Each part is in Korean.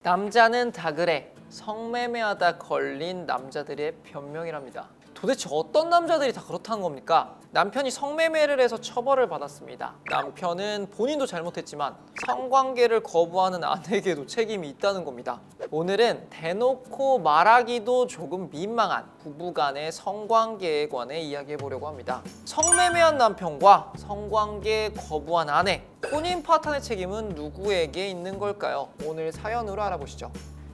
남자는 다 그래. 성매매하다 걸린 남자들의 변명이랍니다. 도대체 어떤 남자들이 다 그렇다는 겁니까? 남편이 성매매를 해서 처벌을 받았습니다. 남편은 본인도 잘못했지만 성관계를 거부하는 아내에게도 책임이 있다는 겁니다. 오늘은 대놓고 말하기도 조금 민망한 부부간의 성관계에 관해 이야기해 보려고 합니다. 성매매한 남편과 성관계 거부한 아내, 혼인 파탄의 책임은 누구에게 있는 걸까요? 오늘 사연으로 알아보시죠.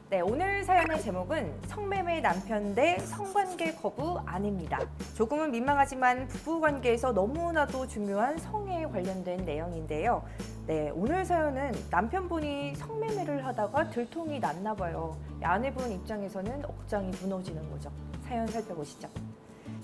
네, 오늘 사연의 제목은 성매매 남편 대 성관계 거부 아내입니다. 조금은 민망하지만 부부관계에서 너무나도 중요한 성에 관련된 내용인데요. 네, 오늘 사연은 남편분이 성매매를 하다가 들통이 났나 봐요. 아내분 입장에서는 억장이 무너지는 거죠. 사연 살펴보시죠.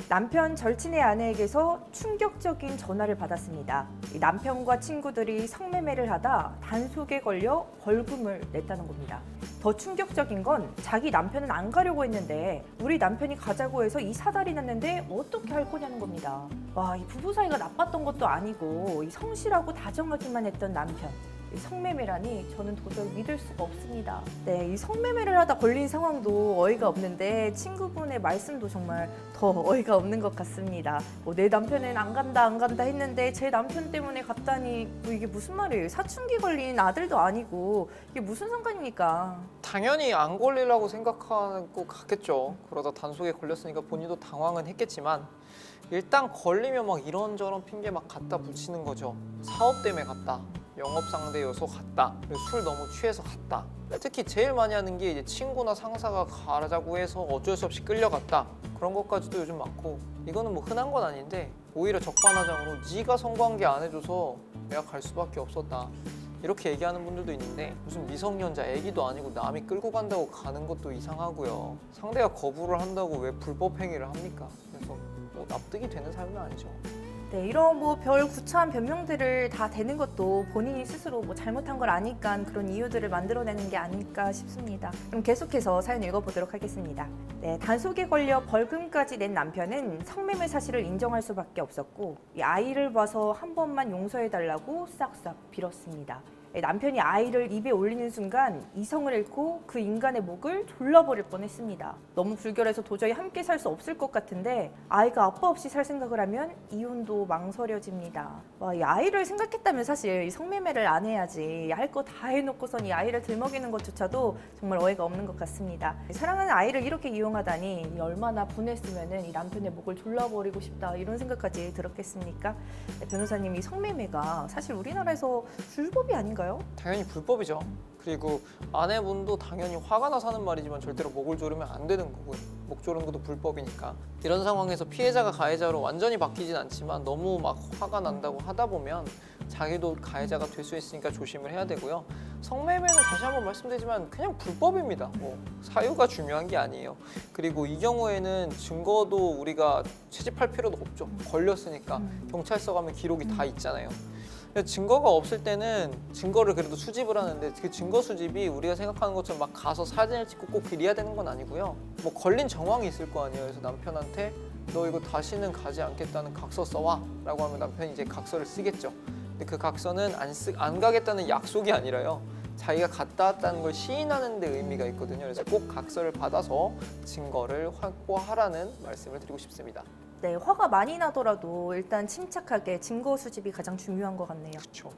남편 절친의 아내에게서 충격적인 전화를 받았습니다. 남편과 친구들이 성매매를 하다 단속에 걸려 벌금을 냈다는 겁니다. 더 충격적인 건 자기 남편은 안 가려고 했는데 우리 남편이 가자고 해서 이 사달이 났는데 어떻게 할 거냐는 겁니다. 와, 이 부부 사이가 나빴던 것도 아니고 이 성실하고 다정하기만 했던 남편. 성매매라니 저는 도저히 믿을 수가 없습니다. 네, 이 성매매를 하다 걸린 상황도 어이가 없는데 친구분의 말씀도 정말 더 어이가 없는 것 같습니다. 내 남편은 안 간다 했는데 제 남편 때문에 갔다니 이게 무슨 말이에요? 사춘기 걸린 아들도 아니고 이게 무슨 상관입니까? 당연히 안 걸리려고 생각하고 갔겠죠. 그러다 단속에 걸렸으니까 본인도 당황은 했겠지만 일단 걸리면 막 이런저런 핑계 막 갖다 붙이는 거죠. 사업 때문에 갔다. 영업 상대여서 갔다. 그리고 술 너무 취해서 갔다. 특히 제일 많이 하는 게 이제 친구나 상사가 가자고 해서 어쩔 수 없이 끌려갔다. 그런 것까지도 요즘 많고 이거는 뭐 흔한 건 아닌데 오히려 적반하장으로 네가 성관계 안 해줘서 내가 갈 수밖에 없었다. 이렇게 얘기하는 분들도 있는데 무슨 미성년자 애기도 아니고 남이 끌고 간다고 가는 것도 이상하고요. 상대가 거부를 한다고 왜 불법 행위를 합니까? 그래서 뭐 납득이 되는 사유는 아니죠. 네, 이런 별 구차한 변명들을 다 대는 것도 본인이 스스로 잘못한 걸 아니까 그런 이유들을 만들어내는 게 아닐까 싶습니다. 그럼 계속해서 사연 읽어보도록 하겠습니다. 네, 단속에 걸려 벌금까지 낸 남편은 성매매 사실을 인정할 수밖에 없었고 이 아이를 봐서 한 번만 용서해달라고 싹싹 빌었습니다. 남편이 아이를 입에 올리는 순간 이성을 잃고 그 인간의 목을 졸라버릴 뻔했습니다. 너무 불결해서 도저히 함께 살 수 없을 것 같은데 아이가 아빠 없이 살 생각을 하면 이혼도 망설여집니다. 와, 이 아이를 생각했다면 사실 이 성매매를 안 해야지. 할 거 다 해놓고선 이 아이를 들먹이는 것조차도 정말 어이가 없는 것 같습니다. 사랑하는 아이를 이렇게 이용하다니 얼마나 분했으면 이 남편의 목을 졸라버리고 싶다 이런 생각까지 들었겠습니까? 변호사님, 이 성매매가 사실 우리나라에서 불법이 아닌가요? 당연히 불법이죠. 그리고 아내분도 당연히 화가 나서 하는 말이지만 절대로 목을 조르면 안 되는 거고요. 목 조르는 것도 불법이니까. 이런 상황에서 피해자가 가해자로 완전히 바뀌진 않지만 너무 막 화가 난다고 하다 보면 자기도 가해자가 될 수 있으니까 조심을 해야 되고요. 성매매는 다시 한번 말씀드리지만 그냥 불법입니다. 뭐 사유가 중요한 게 아니에요. 그리고 이 경우에는 증거도 우리가 채집할 필요도 없죠. 걸렸으니까 경찰서 가면 기록이 다 있잖아요. 증거가 없을 때는 증거를 그래도 수집을 하는데 그 증거 수집이 우리가 생각하는 것처럼 막 가서 사진을 찍고 꼭 그래야 되는 건 아니고요. 뭐 걸린 정황이 있을 거 아니에요. 그래서 남편한테 너 이거 다시는 가지 않겠다는 각서 써와 라고 하면 남편이 이제 각서를 쓰겠죠. 근데 그 각서는 안 가겠다는 약속이 아니라요. 자기가 갔다 왔다는 걸 시인하는 데 의미가 있거든요. 그래서 꼭 각서를 받아서 증거를 확보하라는 말씀을 드리고 싶습니다. 네, 화가 많이 나더라도 일단 침착하게 증거 수집이 가장 중요한 것 같네요. 그렇죠.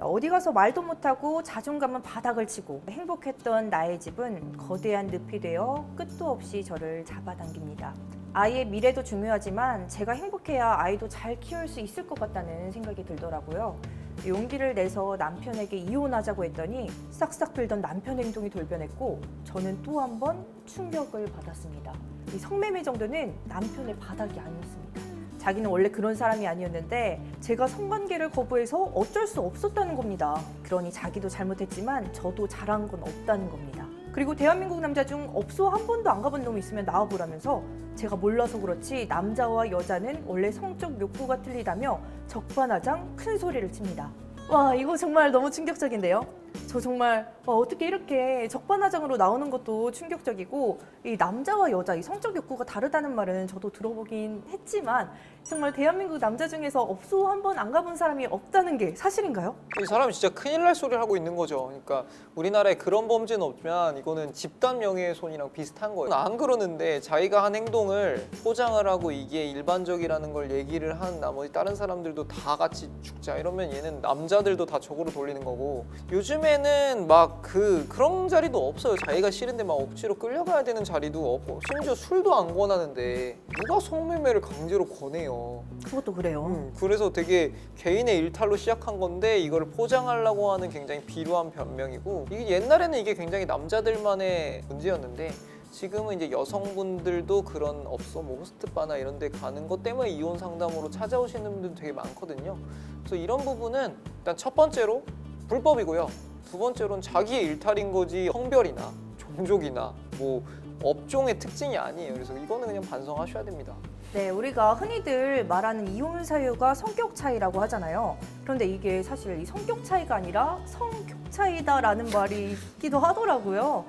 어디 가서 말도 못하고 자존감은 바닥을 치고 행복했던 나의 집은 거대한 늪이 되어 끝도 없이 저를 잡아당깁니다. 아이의 미래도 중요하지만 제가 행복해야 아이도 잘 키울 수 있을 것 같다는 생각이 들더라고요. 용기를 내서 남편에게 이혼하자고 했더니 싹싹 빌던 남편 행동이 돌변했고 저는 또 한 번 충격을 받았습니다. 이 성매매 정도는 남편의 바닥이 아니었습니다. 자기는 원래 그런 사람이 아니었는데 제가 성관계를 거부해서 어쩔 수 없었다는 겁니다. 그러니 자기도 잘못했지만 저도 잘한 건 없다는 겁니다. 그리고 대한민국 남자 중 업소 한 번도 안 가본 놈 있으면 나와보라면서 제가 몰라서 그렇지 남자와 여자는 원래 성적 욕구가 틀리다며 적반하장 큰 소리를 칩니다. 와, 이거 정말 너무 충격적인데요? 저 정말 어떻게 이렇게 적반하장으로 나오는 것도 충격적이고 이 남자와 여자 이 성적 욕구가 다르다는 말은 저도 들어보긴 했지만 정말 대한민국 남자 중에서 업소 한 번 안 가본 사람이 없다는 게 사실인가요? 이 사람이 진짜 큰일 날 소리를 하고 있는 거죠. 그러니까 우리나라에 그런 범죄는 없지만 이거는 집단 명예훼손이랑 비슷한 거예요. 안 그러는데 자기가 한 행동을 포장을 하고 이게 일반적이라는 걸 얘기를 한 나머지 다른 사람들도 다 같이 죽자 이러면 얘는 남자들도 다 적으로 돌리는 거고, 요즘에는 막 그런 자리도 없어요. 자기가 싫은데 막 억지로 끌려가야 되는 자리도 없고, 심지어 술도 안 권하는데 누가 성매매를 강제로 권해요. 그것도 그래요. 그래서 되게 개인의 일탈로 시작한 건데 이거를 포장하려고 하는 굉장히 비루한 변명이고, 이게 옛날에는 이게 굉장히 남자들만의 문제였는데 지금은 이제 여성분들도 그런 업소, 뭐 호스트바나 이런 데 가는 것 때문에 이혼 상담으로 찾아오시는 분들도 되게 많거든요. 그래서 이런 부분은 일단 첫 번째로 불법이고요. 두 번째로는 자기의 일탈인 거지 성별이나 종족이나 뭐 업종의 특징이 아니에요. 그래서 이거는 그냥 반성하셔야 됩니다. 네, 우리가 흔히들 말하는 이혼 사유가 성격 차이라고 하잖아요. 그런데 이게 사실 이 성격 차이가 아니라 성격 차이다라는 말이 있기도 하더라고요.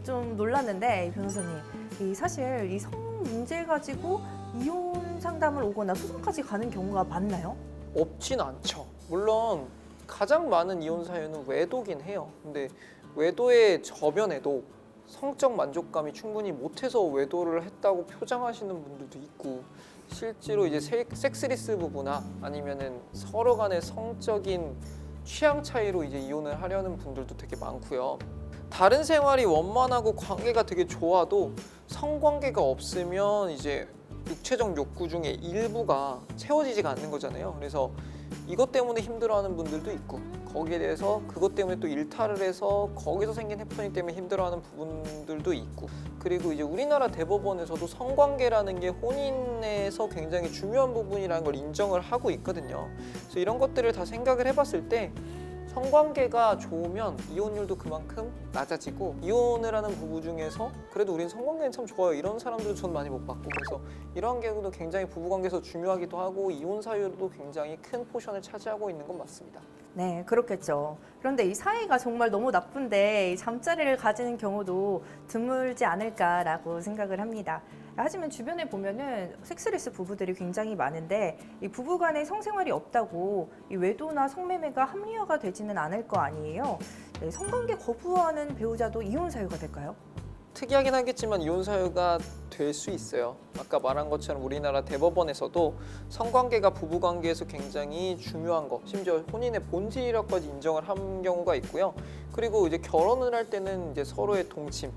좀 놀랐는데 변호사님, 사실 이 성 문제 가지고 이혼 상담을 오거나 소송까지 가는 경우가 많나요? 없진 않죠. 물론 가장 많은 이혼 사유는 외도긴 해요. 근데 외도의 저변에도 성적 만족감이 충분히 못해서 외도를 했다고 표장하시는 분들도 있고, 실제로 이제 섹스리스 부부나 아니면은 서로 간의 성적인 취향 차이로 이제 이혼을 하려는 분들도 되게 많고요. 다른 생활이 원만하고 관계가 되게 좋아도 성관계가 없으면 이제 육체적 욕구 중에 일부가 채워지지가 않는 거잖아요. 그래서 이것 때문에 힘들어하는 분들도 있고, 거기에 대해서 그것 때문에 또 일탈을 해서 거기서 생긴 해프닝 때문에 힘들어하는 부분들도 있고, 그리고 이제 우리나라 대법원에서도 성관계라는 게 혼인에서 굉장히 중요한 부분이라는 걸 인정을 하고 있거든요. 그래서 이런 것들을 다 생각을 해봤을 때 성관계가 좋으면 이혼율도 그만큼 낮아지고, 이혼을 하는 부부 중에서 그래도 우린 성관계는 참 좋아요 이런 사람들도 전 많이 못 봤고, 그래서 이런 경우도 굉장히 부부관계에서 중요하기도 하고 이혼 사유로도 굉장히 큰 포션을 차지하고 있는 건 맞습니다. 네, 그렇겠죠. 그런데 이 사이가 정말 너무 나쁜데 이 잠자리를 가지는 경우도 드물지 않을까라고 생각을 합니다. 하지만 주변에 보면은 섹스리스 부부들이 굉장히 많은데 이 부부 간의 성생활이 없다고 이 외도나 성매매가 합리화가 되지는 않을 거 아니에요. 네, 성관계 거부하는 배우자도 이혼 사유가 될까요? 특이하긴 하겠지만 이혼 사유가 될 수 있어요. 아까 말한 것처럼 우리나라 대법원에서도 성관계가 부부관계에서 굉장히 중요한 것, 심지어 혼인의 본질이라고까지 인정을 한 경우가 있고요. 그리고 이제 결혼을 할 때는 이제 서로의 동침,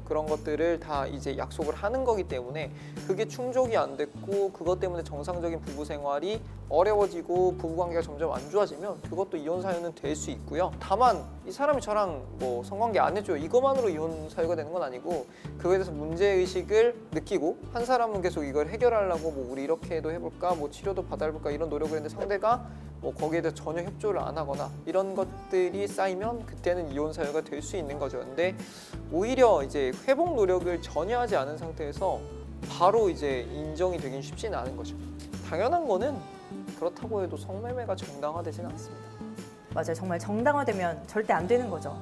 그런 것들을 다 이제 약속을 하는 거기 때문에 그게 충족이 안 됐고 그것 때문에 정상적인 부부 생활이 어려워지고 부부관계가 점점 안 좋아지면 그것도 이혼 사유는 될 수 있고요. 다만 이 사람이 저랑 뭐 성관계 안 해줘요 이것만으로 이혼 사유가 되는 건 아니고, 그거에 대해서 문제의식을 느끼고 한 사람은 계속 이걸 해결하려고 뭐 우리 이렇게도 해볼까, 뭐 치료도 받아볼까 이런 노력을 했는데 상대가 뭐 거기에 대해서 전혀 협조를 안 하거나 이런 것들이 쌓이면 그때는 이혼 사유가 될 수 있는 거죠. 근데 오히려 이제 회복 노력을 전혀 하지 않은 상태에서 바로 이제 인정이 되긴 쉽지는 않은 거죠. 당연한 거는 그렇다고 해도 성매매가 정당화되지는 않습니다. 맞아요. 정말 정당화되면 절대 안 되는 거죠.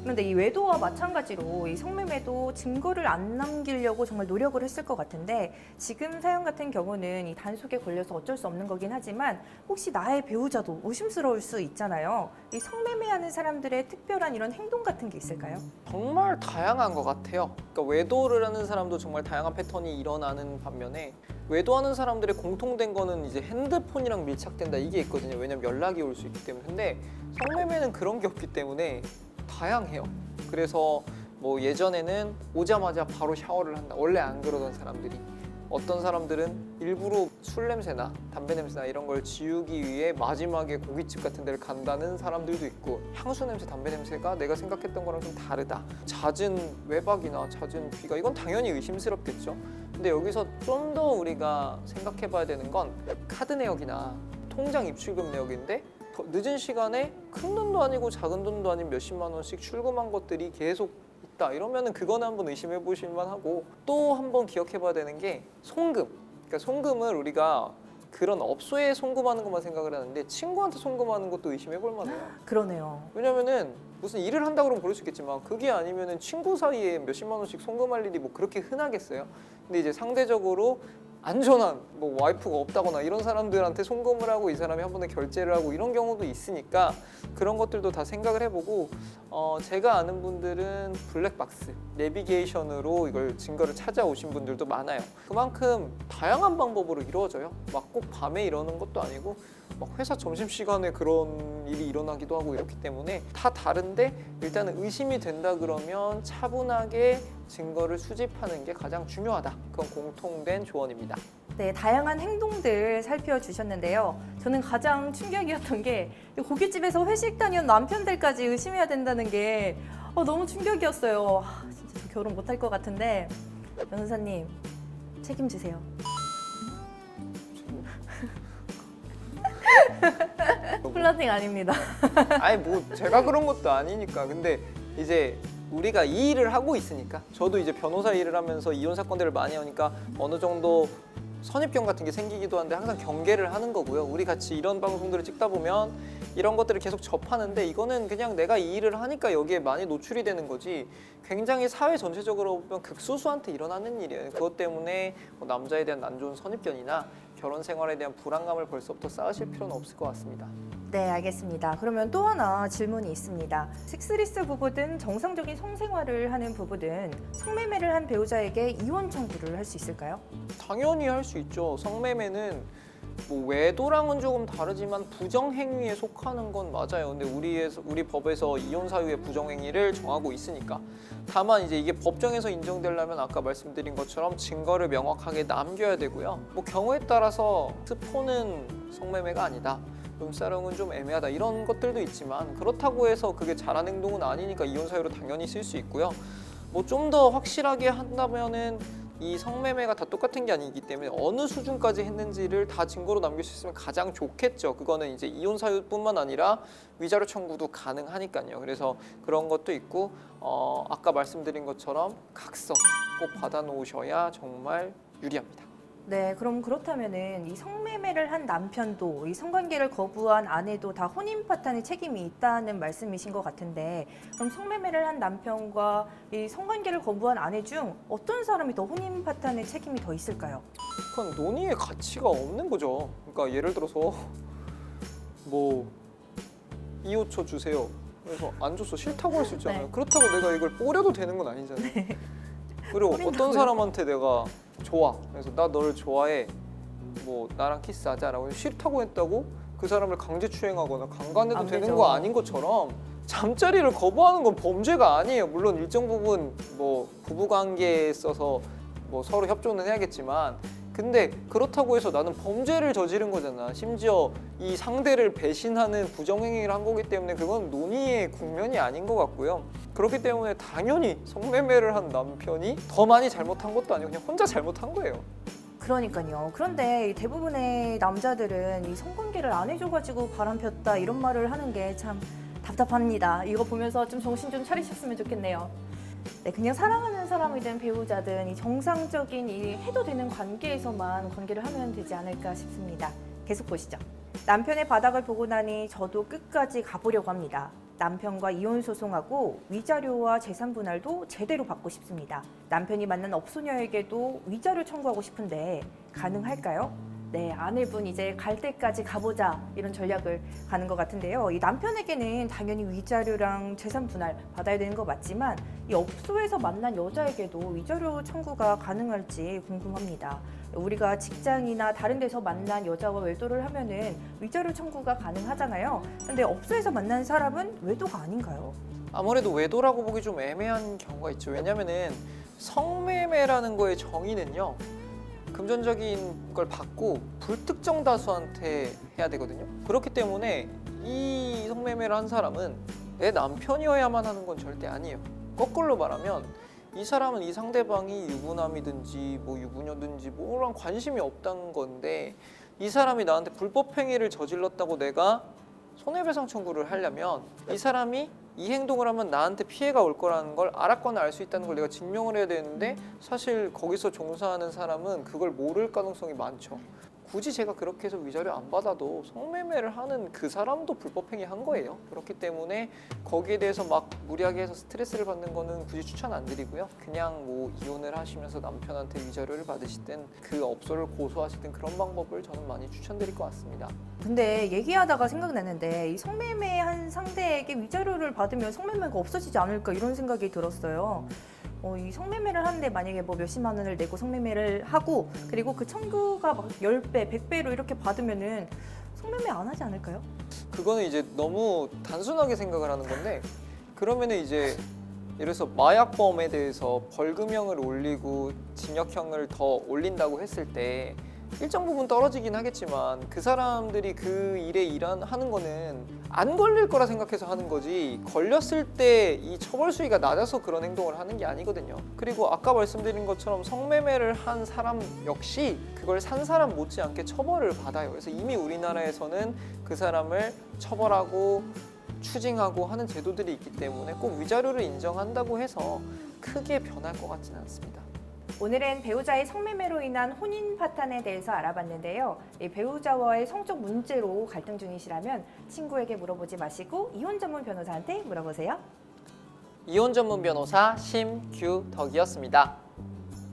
그런데 이 외도와 마찬가지로 이 성매매도 증거를 안 남기려고 정말 노력을 했을 것 같은데, 지금 사연 같은 경우는 이 단속에 걸려서 어쩔 수 없는 거긴 하지만 혹시 나의 배우자도 의심스러울 수 있잖아요. 이 성매매하는 사람들의 특별한 이런 행동 같은 게 있을까요? 정말 다양한 것 같아요. 그러니까 외도를 하는 사람도 정말 다양한 패턴이 일어나는 반면에 외도하는 사람들의 공통된 거는 이제 핸드폰이랑 밀착된다 이게 있거든요. 왜냐면 연락이 올 수 있기 때문에. 근데 성매매는 그런 게 없기 때문에 다양해요. 그래서 뭐 예전에는 오자마자 바로 샤워를 한다. 원래 안 그러던 사람들이, 어떤 사람들은 일부러 술 냄새나 담배 냄새나 이런 걸 지우기 위해 마지막에 고깃집 같은 데를 간다는 사람들도 있고, 향수 냄새, 담배 냄새가 내가 생각했던 거랑 좀 다르다. 잦은 외박이나 잦은 귀가, 이건 당연히 의심스럽겠죠. 근데 여기서 좀 더 우리가 생각해 봐야 되는 건 카드 내역이나 통장 입출금 내역인데 늦은 시간에 큰 돈도 아니고 작은 돈도 아닌 몇십만 원씩 출금한 것들이 계속 있다. 이러면은 그거는 한번 의심해 보실 만하고, 또 한번 기억해 봐야 되는 게 송금. 그러니까 송금을 우리가 그런 업소에 송금하는 것만 생각을 하는데 친구한테 송금하는 것도 의심해 볼 만해요. 그러네요. 왜냐면은 무슨 일을 한다 그러면 그럴 수 있겠지만 그게 아니면은 친구 사이에 몇십만 원씩 송금할 일이 뭐 그렇게 흔하겠어요. 근데 이제 상대적으로 안전한 뭐 와이프가 없다거나 이런 사람들한테 송금을 하고 이 사람이 한 번에 결제를 하고 이런 경우도 있으니까 그런 것들도 다 생각을 해보고 제가 아는 분들은 블랙박스 내비게이션으로 이걸 증거를 찾아오신 분들도 많아요. 그만큼 다양한 방법으로 이루어져요. 막 꼭 밤에 이러는 것도 아니고 막 회사 점심시간에 그런 일이 일어나기도 하고 이렇기 때문에 다 다른데 일단은 의심이 된다 그러면 차분하게 증거를 수집하는 게 가장 중요하다. 그건 공통된 조언입니다. 네, 다양한 행동들 살펴주셨는데요. 저는 가장 충격이었던 게 고깃집에서 회식 다니는 남편들까지 의심해야 된다는 게 너무 충격이었어요. 진짜 저 결혼 못할 것 같은데 변호사님 책임지세요. 플러팅 아닙니다. 아니 뭐 제가 그런 것도 아니니까. 근데 이제 우리가 이 일을 하고 있으니까 저도 이제 변호사 일을 하면서 이혼 사건들을 많이 하니까 어느 정도 선입견 같은 게 생기기도 한데 항상 경계를 하는 거고요. 우리 같이 이런 방송들을 찍다 보면 이런 것들을 계속 접하는데 이거는 그냥 내가 이 일을 하니까 여기에 많이 노출이 되는 거지 굉장히 사회 전체적으로 보면 극소수한테 일어나는 일이에요. 그것 때문에 뭐 남자에 대한 안 좋은 선입견이나 결혼 생활에 대한 불안감을 벌써부터 쌓으실 필요는 없을 것 같습니다. 네, 알겠습니다. 그러면 또 하나 질문이 있습니다. 섹스리스 부부든 정상적인 성생활을 하는 부부든 성매매를 한 배우자에게 이혼 청구를 할 수 있을까요? 당연히 할 수 있죠. 성매매는 뭐 외도랑은 조금 다르지만 부정행위에 속하는 건 맞아요. 근데 우리 법에서 이혼 사유의 부정행위를 정하고 있으니까. 다만 이제 이게 법정에서 인정되려면 아까 말씀드린 것처럼 증거를 명확하게 남겨야 되고요. 뭐 경우에 따라서 스포는 성매매가 아니다. 룸사롱은 좀 애매하다 이런 것들도 있지만 그렇다고 해서 그게 잘한 행동은 아니니까 이혼 사유로 당연히 쓸 수 있고요. 뭐 좀 더 확실하게 한다면은 이 성매매가 다 똑같은 게 아니기 때문에 어느 수준까지 했는지를 다 증거로 남길 수 있으면 가장 좋겠죠. 그거는 이제 이혼 사유뿐만 아니라 위자료 청구도 가능하니까요. 그래서 그런 것도 있고 아까 말씀드린 것처럼 각서 꼭 받아놓으셔야 정말 유리합니다. 네, 그럼 그렇다면은 이 성매매를 한 남편도 이 성관계를 거부한 아내도 다 혼인 파탄의 책임이 있다는 말씀이신 것 같은데 그럼 성매매를 한 남편과 이 성관계를 거부한 아내 중 어떤 사람이 더 혼인 파탄의 책임이 더 있을까요? 그건 논의의 가치가 없는 거죠. 그러니까 예를 들어서 뭐 2호초 주세요. 그래서 안 줬어 싫다고 할 수 있잖아요. 네. 그렇다고 내가 이걸 뿌려도 되는 건 아니잖아요. 그리고 어떤 뿌린다고요? 사람한테 내가 좋아. 그래서 나 너를 좋아해. 뭐 나랑 키스하자라고 싫다고 했다고 그 사람을 강제 추행하거나 강간해도 안 되는 되죠. 거 아닌 것처럼 잠자리를 거부하는 건 범죄가 아니에요. 물론 일정 부분 뭐 부부관계에 있어서 뭐 서로 협조는 해야겠지만 근데 그렇다고 해서 나는 범죄를 저지른 거잖아. 심지어 이 상대를 배신하는 부정행위를 한 거기 때문에 그건 논의의 국면이 아닌 것 같고요. 그렇기 때문에 당연히 성매매를 한 남편이 더 많이 잘못한 것도 아니고 그냥 혼자 잘못한 거예요. 그러니까요. 그런데 이 대부분의 남자들은 이 성관계를 안 해줘가지고 바람 폈다 이런 말을 하는 게 참 답답합니다. 이거 보면서 좀 정신 좀 차리셨으면 좋겠네요. 네, 그냥 사랑하는 사람이든 배우자든 이 정상적인 이 해도 되는 관계에서만 관계를 하면 되지 않을까 싶습니다. 계속 보시죠. 남편의 바닥을 보고 나니 저도 끝까지 가보려고 합니다. 남편과 이혼 소송하고 위자료와 재산 분할도 제대로 받고 싶습니다. 남편이 만난 업소녀에게도 위자료 청구하고 싶은데 가능할까요? 네, 아내분 이제 갈 때까지 가보자 이런 전략을 가는 것 같은데요. 이 남편에게는 당연히 위자료랑 재산 분할 받아야 되는 거 맞지만 이 업소에서 만난 여자에게도 위자료 청구가 가능할지 궁금합니다. 우리가 직장이나 다른 데서 만난 여자와 외도를 하면은 위자료 청구가 가능하잖아요. 근데 업소에서 만난 사람은 외도가 아닌가요? 아무래도 외도라고 보기 좀 애매한 경우가 있죠. 왜냐면은 성매매라는 거의 정의는요. 금전적인 걸 받고 불특정 다수한테 해야 되거든요. 그렇기 때문에 이 성매매를 한 사람은 내 남편이어야만 하는 건 절대 아니에요. 거꾸로 말하면 이 사람은 이 상대방이 유부남이든지 뭐 유부녀든지 뭐랑 관심이 없다는 건데 이 사람이 나한테 불법 행위를 저질렀다고 내가 손해배상 청구를 하려면 이 사람이 이 행동을 하면 나한테 피해가 올 거라는 걸 알았거나 알 수 있다는 걸 내가 증명을 해야 되는데 사실 거기서 종사하는 사람은 그걸 모를 가능성이 많죠. 굳이 제가 그렇게 해서 위자료 안 받아도 성매매를 하는 그 사람도 불법행위 한 거예요. 그렇기 때문에 거기에 대해서 막 무리하게 해서 스트레스를 받는 거는 굳이 추천 안 드리고요. 그냥 뭐 이혼을 하시면서 남편한테 위자료를 받으시든 그 업소를 고소하시든 그런 방법을 저는 많이 추천드릴 것 같습니다. 근데 얘기하다가 생각나는데 이 성매매한 상대에게 위자료를 받으면 성매매가 없어지지 않을까 이런 생각이 들었어요. 이 성매매를 하는데 만약에 뭐 몇십만 원을 내고 성매매를 하고 그리고 그 청구가 막 10배, 100배로 이렇게 받으면은 성매매 안 하지 않을까요? 그거는 이제 너무 단순하게 생각을 하는 건데 그러면은 이제 예를 들어서 마약범에 대해서 벌금형을 올리고 징역형을 더 올린다고 했을 때 일정 부분 떨어지긴 하겠지만 그 사람들이 그 일에 하는 거는 안 걸릴 거라 생각해서 하는 거지 걸렸을 때 이 처벌 수위가 낮아서 그런 행동을 하는 게 아니거든요. 그리고 아까 말씀드린 것처럼 성매매를 한 사람 역시 그걸 산 사람 못지않게 처벌을 받아요. 그래서 이미 우리나라에서는 그 사람을 처벌하고 추징하고 하는 제도들이 있기 때문에 꼭 위자료를 인정한다고 해서 크게 변할 것 같지는 않습니다. 오늘은 배우자의 성매매로 인한 혼인 파탄에 대해서 알아봤는데요. 이 배우자와의 성적 문제로 갈등 중이시라면 친구에게 물어보지 마시고 이혼 전문 변호사한테 물어보세요. 이혼 전문 변호사 심규덕이었습니다.